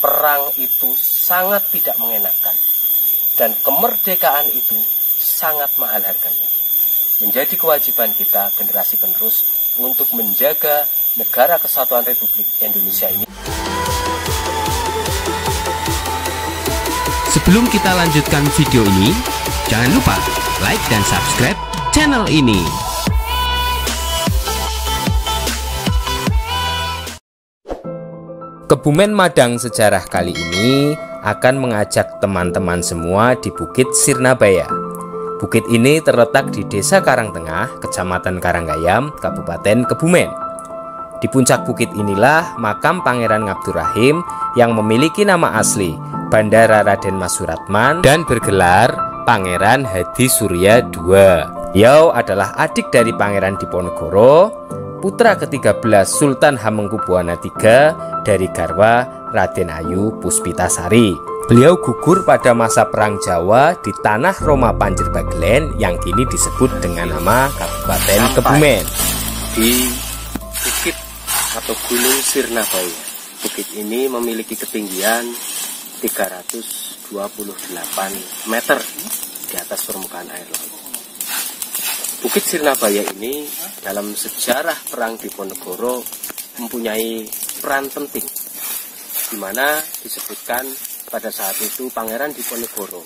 perang itu sangat tidak mengenakan dan kemerdekaan itu sangat mahal harganya. Menjadi kewajiban kita generasi penerus untuk menjaga negara kesatuan Republik Indonesia ini. Sebelum kita lanjutkan video ini, jangan lupa like dan subscribe channel ini. Kebumen Madang Sejarah kali ini akan mengajak teman-teman semua di Bukit Sirnabaya. Bukit ini terletak di Desa Karangtengah, Kecamatan Karanggayam, Kabupaten Kebumen. Di puncak bukit inilah makam Pangeran Ngabdurrahim yang memiliki nama asli Bandara Raden Mas Suratman dan bergelar Pangeran Hadi Surya II. Beliau adalah adik dari Pangeran Diponegoro, putra ke-13 Sultan Hamengkubuwana III dari garwa Raden Ayu Puspitasari. Beliau gugur pada masa Perang Jawa di tanah Roma Panjerbagelen yang kini disebut dengan nama Kabupaten Kebumen. Di bukit atau Gunung Sirnabaya, bukit ini memiliki ketinggian 328 meter di atas permukaan air laut. Bukit Sirnabaya ini dalam sejarah Perang Diponegoro mempunyai peran penting, di mana disebutkan pada saat itu Pangeran Diponegoro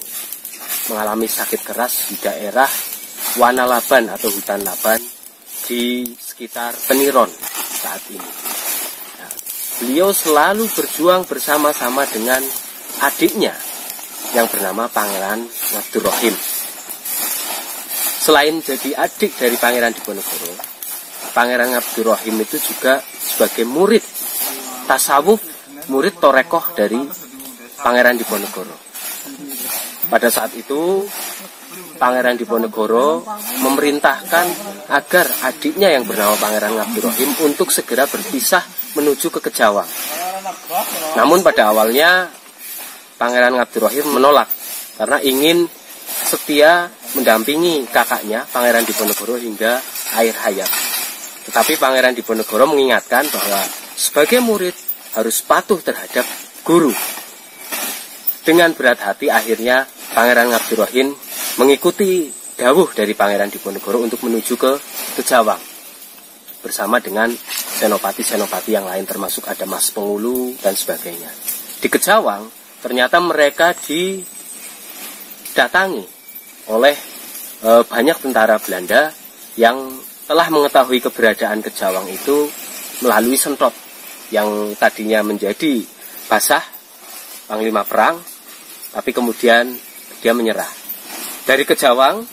mengalami sakit keras di daerah Wanalaban atau hutan Laban di sekitar Peniron saat ini. Nah, beliau selalu berjuang bersama-sama dengan adiknya yang bernama Pangeran Ngabdurrahim. Selain jadi adik dari Pangeran Diponegoro, Pangeran Ngabdurrahim itu juga sebagai murid tasawuf, murid torekoh dari Pangeran Diponegoro. Pada saat itu, Pangeran Diponegoro memerintahkan agar adiknya yang bernama Pangeran Ngabdurrahim untuk segera berpisah menuju ke Kejawang. Namun pada awalnya, Pangeran Ngabdurrahim menolak karena ingin setia mendampingi kakaknya Pangeran Diponegoro hingga akhir hayat. Tetapi Pangeran Diponegoro mengingatkan bahwa sebagai murid harus patuh terhadap guru. Dengan berat hati akhirnya Pangeran Ngabdurrahim mengikuti dawuh dari Pangeran Diponegoro untuk menuju ke Kejawang bersama dengan senopati-senopati yang lain, termasuk ada Mas Pengulu dan sebagainya. Di Kejawang ternyata mereka didatangi oleh banyak tentara Belanda yang telah mengetahui keberadaan Kejawang itu melalui Sentot yang tadinya menjadi basah panglima perang, tapi kemudian dia menyerah. Dari Kejawang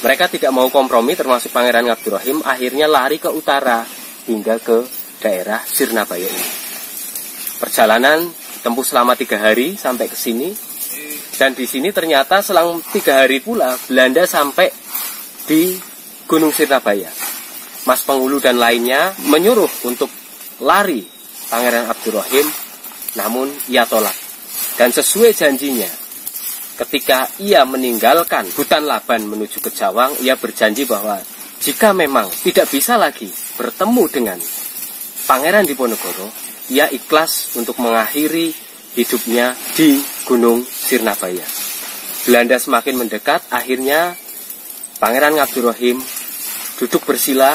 mereka tidak mau kompromi, termasuk Pangeran Ngabdurrahim, akhirnya lari ke utara hingga ke daerah Sirnabaya ini. Perjalanan tempuh selama 3 hari sampai ke sini. Dan di sini ternyata selang 3 hari pula Belanda sampai di Gunung Sirnabaya. Mas Pengulu dan lainnya menyuruh untuk lari Pangeran Ngabdurrahim, namun ia tolak. Dan sesuai janjinya, ketika ia meninggalkan hutan Laban menuju Kejawang, ia berjanji bahwa jika memang tidak bisa lagi bertemu dengan Pangeran Diponegoro, ia ikhlas untuk mengakhiri hidupnya di Gunung Sirnabaya. Belanda semakin mendekat, akhirnya Pangeran Ngabdurrahim duduk bersila,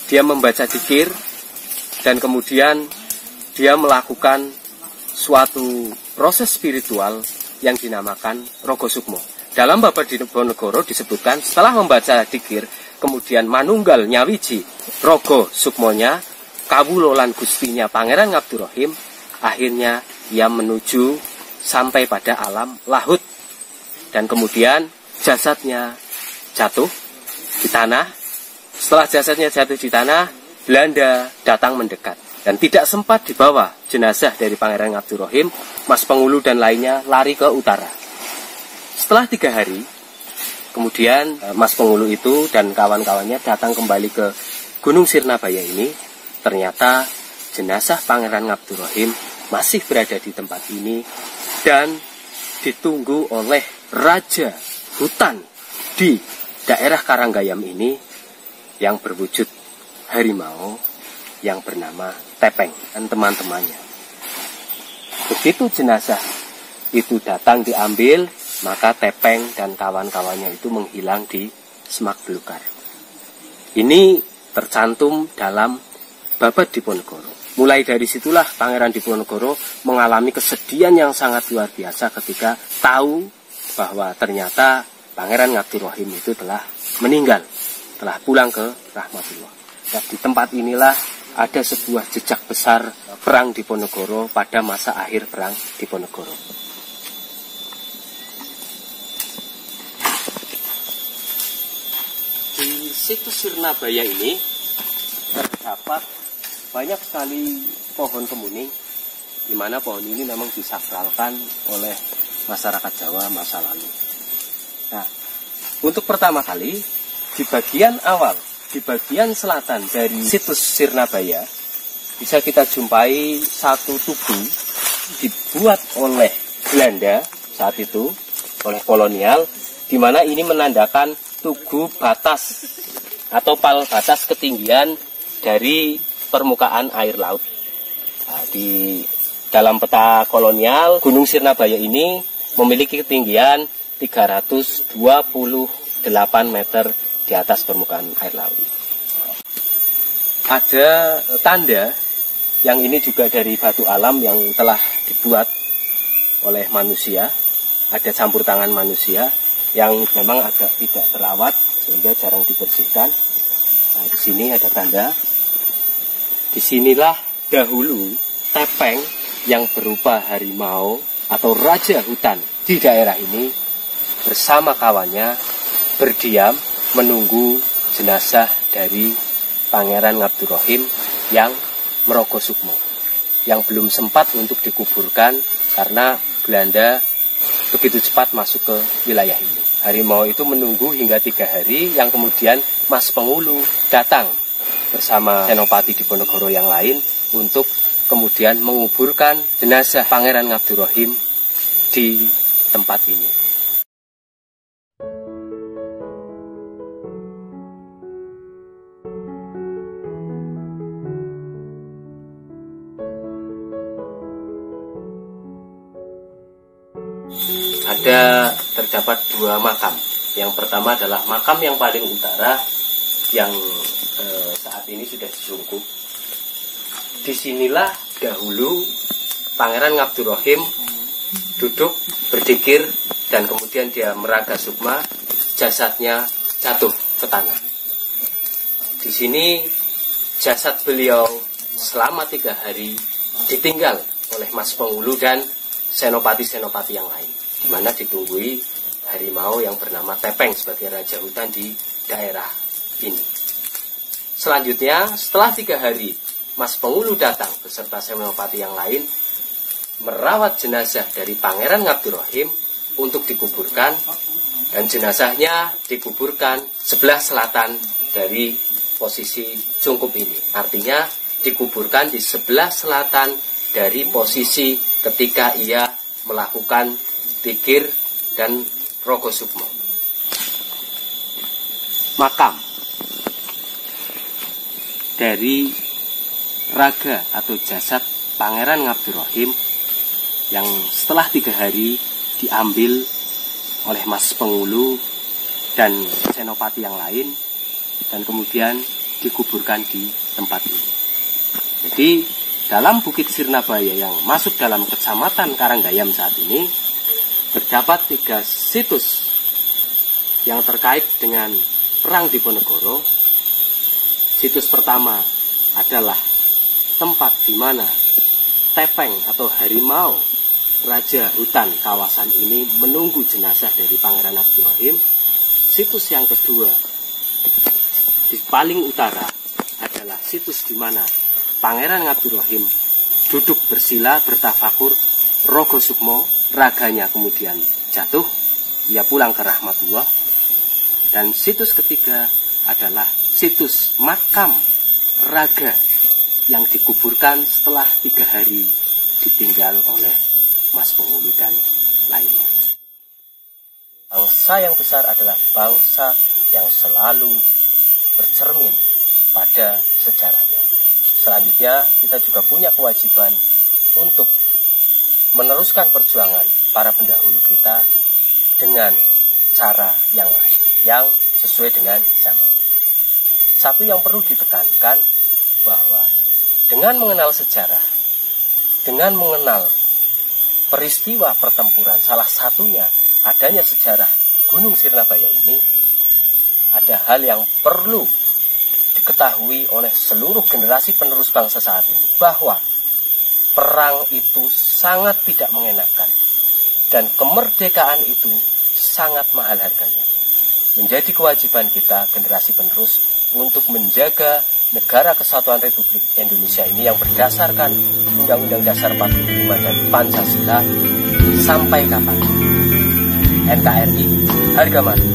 dia membaca dzikir, dan kemudian dia melakukan suatu proses spiritual yang dinamakan Rogo Sukmo. Dalam Babar Diponegoro disebutkan setelah membaca dzikir, kemudian manunggal nyawiji Rogo Sukmonya, kawulolan gustinya Pangeran Ngabdurrahim, akhirnya ia menuju sampai pada alam lahut. Dan kemudian jasadnya jatuh di tanah. Setelah jasadnya jatuh di tanah, Belanda datang mendekat. Dan tidak sempat dibawa jenazah dari Pangeran Ngabdurrahim, Mas Pengulu dan lainnya lari ke utara. Setelah 3 hari, kemudian Mas Pengulu itu dan kawan-kawannya datang kembali ke Gunung Sirnabaya ini. Ternyata jenazah Pangeran Ngabdurrahim masih berada di tempat ini dan ditunggu oleh Raja Hutan di daerah Karanggayam ini yang berwujud harimau yang bernama Tepeng dan teman-temannya. Begitu jenazah itu datang diambil, maka Tepeng dan kawan-kawannya itu menghilang di Semak Belukar. Ini tercantum dalam Babad Diponegoro. Mulai dari situlah Pangeran Diponegoro mengalami kesedihan yang sangat luar biasa ketika tahu bahwa ternyata Pangeran Ngabdurrahim itu telah meninggal, telah pulang ke rahmatullah. Dan di tempat inilah ada sebuah jejak besar perang Diponegoro pada masa akhir perang Diponegoro. Di situs Sirnabaya ini terdapat banyak sekali pohon kemuning, di mana pohon ini memang disakralkan oleh masyarakat Jawa masa lalu. Nah, untuk pertama kali di bagian awal, di bagian selatan dari situs Sirnabaya, bisa kita jumpai satu tugu dibuat oleh Belanda saat itu, oleh kolonial, di mana ini menandakan tugu batas atau pal batas ketinggian dari permukaan air laut. Nah, di dalam peta kolonial, Gunung Sirnabaya ini memiliki ketinggian 328 meter di atas permukaan air laut. Ada tanda yang ini juga dari batu alam yang telah dibuat oleh manusia. Ada campur tangan manusia yang memang agak tidak terawat sehingga jarang dibersihkan. Nah, di sini ada tanda. Disinilah dahulu Tepeng yang berupa harimau atau raja hutan di daerah ini bersama kawannya berdiam menunggu jenazah dari Pangeran Ngabdurrahim yang Merogosukmo, yang belum sempat untuk dikuburkan karena Belanda begitu cepat masuk ke wilayah ini. Harimau itu menunggu hingga 3 hari, yang kemudian Mas Pengulu datang bersama Senopati Diponegoro yang lain untuk kemudian menguburkan jenazah Pangeran Ngabdurrahim di tempat ini. Terdapat 2 makam. Yang pertama adalah makam yang paling utara yang saat ini sudah disungkup. Disinilah dahulu Pangeran Ngabdurrahim duduk berzikir dan kemudian dia meraga sukma, jasadnya jatuh ke tanah. Di sini jasad beliau selama 3 hari ditinggal oleh Mas Pengulu dan senopati-senopati yang lain, di mana ditunggui harimau yang bernama Tepeng sebagai raja hutan di daerah ini. Selanjutnya, setelah 3 hari, Mas Pengulu datang beserta senopati yang lain merawat jenazah dari Pangeran Ngabdurrahim untuk dikuburkan, dan jenazahnya dikuburkan sebelah selatan dari posisi cungkup ini. Artinya dikuburkan di sebelah selatan dari posisi ketika ia melakukan tikir dan Rogosukmo. Makam dari raga atau jasad Pangeran Ngabdurrahim yang setelah 3 hari diambil oleh Mas Pengulu dan senopati yang lain dan kemudian dikuburkan di tempat ini. Jadi dalam Bukit Sirnabaya yang masuk dalam Kecamatan Karanggayam saat ini terdapat 3 situs yang terkait dengan Perang Diponegoro. Situs pertama adalah tempat di mana Tepeng atau harimau raja hutan kawasan ini menunggu jenazah dari Pangeran Ngabdurrahim. Situs yang kedua di paling utara adalah situs di mana Pangeran Ngabdurrahim duduk bersila bertafakur Rogosukmo, raganya kemudian jatuh, ia pulang ke rahmatullah. Dan situs ketiga adalah situs makam raga yang dikuburkan setelah 3 hari ditinggal oleh Mas Pengulu dan lainnya. Bangsa yang besar adalah bangsa yang selalu bercermin pada sejarahnya. Selanjutnya kita juga punya kewajiban untuk meneruskan perjuangan para pendahulu kita dengan cara yang lain, yang sesuai dengan zaman. Satu yang perlu ditekankan bahwa dengan mengenal sejarah, dengan mengenal peristiwa pertempuran, salah satunya adanya sejarah Gunung Sirnabaya ini, ada hal yang perlu diketahui oleh seluruh generasi penerus bangsa saat ini, bahwa perang itu sangat tidak mengenakan dan kemerdekaan itu sangat mahal harganya. Menjadi kewajiban kita generasi penerus untuk menjaga negara kesatuan Republik Indonesia ini yang berdasarkan Undang-Undang Dasar 45 dan Pancasila sampai kapan. NKRI harga mati.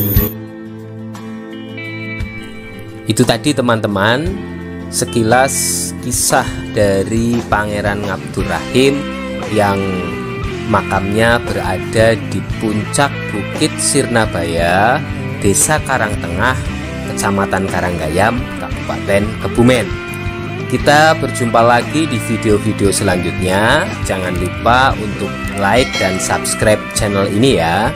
Itu tadi teman-teman, sekilas kisah dari Pangeran Ngabdurrahim yang makamnya berada di puncak Bukit Sirnabaya, Desa Karangtengah, Kecamatan Karanggayam, Kabupaten Kebumen. Kita berjumpa lagi di video-video selanjutnya. Jangan lupa untuk like dan subscribe channel ini ya.